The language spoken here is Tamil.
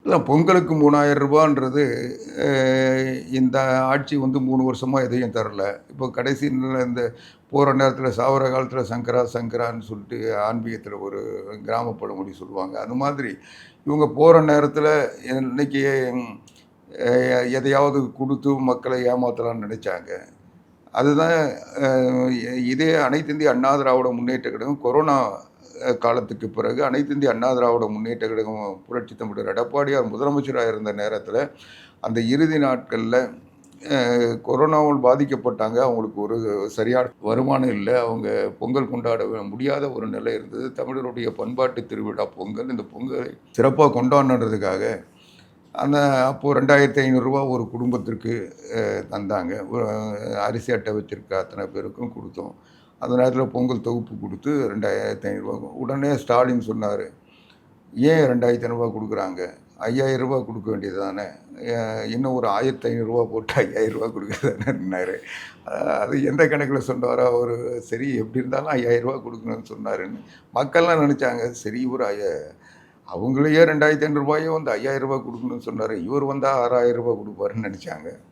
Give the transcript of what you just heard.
இல்ல பொங்கலுக்கு ரூ. 3000ன்றது இந்த ஆட்சி வந்து 3 வருஷமா எதையும் தரல. இப்போ கடைசி இந்த போற நேரத்தில சாவர காலத்தில சங்கரா சங்கரான்னு சொல்லிட்டு ஆன்மீகத்தில ஒரு கிராம பழமொழி சொல்லுவாங்க. அது மாதிரி இவங்க போற நேரத்தில இன்னைக்கு எதையாவது குடுத்து மக்களை ஏமாத்தலாம்னு நெனைச்சாங்க. அதுதான் அ இதே அனைத்து இந்திய அண்ணா திராவிட முன்னேற்ற கழகம் கொரோனா காலத்துக்கு பிறகு அனைத்து இந்திய அண்ணா திராவிட முன்னேற்ற கழகம் புரட்சி தமிழர் எடப்பாடியார் முதலமைச்சராக இருந்த நேரத்தில் அந்த இறுதி நாட்களில் கொரோனாவால் பாதிக்கப்பட்டாங்க. அவங்களுக்கு ஒரு சரியான வருமானம் இல்லை. அவங்க பொங்கல் கொண்டாட முடியாத ஒரு நிலை இருந்தது. தமிழருடைய பண்பாட்டு திருவிழா பொங்கல். இந்த பொங்கலை சிறப்பாக கொண்டாடணுன்றதுக்காக அந்த அப்போது ரூ. 2500 ஒரு குடும்பத்திற்கு தந்தாங்க. ஒரு அரிசி அட்டை வச்சிருக்க அத்தனை பேருக்கும் கொடுத்தோம். அந்த நேரத்தில் பொங்கல் தொகுப்பு கொடுத்து ரூ. 2500 உடனே ஸ்டாலின் சொன்னார், ஏன் ரூ. 2500 கொடுக்குறாங்க? ரூ. 5000 கொடுக்க வேண்டியது தானே, இன்னும் ஒரு ரூ. 1500 போட்டு ரூ. 5000 கொடுக்குறதானேன்னாரு. அது எந்த கணக்கில் சொன்னாரோ அவர், சரி எப்படி இருந்தாலும் ரூ. 5000 கொடுக்கணும்னு சொன்னாருன்னு மக்கள்லாம் நினச்சாங்க. சரி இவர் அவங்களையே ரூ. 2500 வந்து ரூ. 5000 கொடுக்கணும்னு சொன்னார், இவர் வந்தால் ரூ. 6000 கொடுப்பாருன்னு நினச்சாங்க.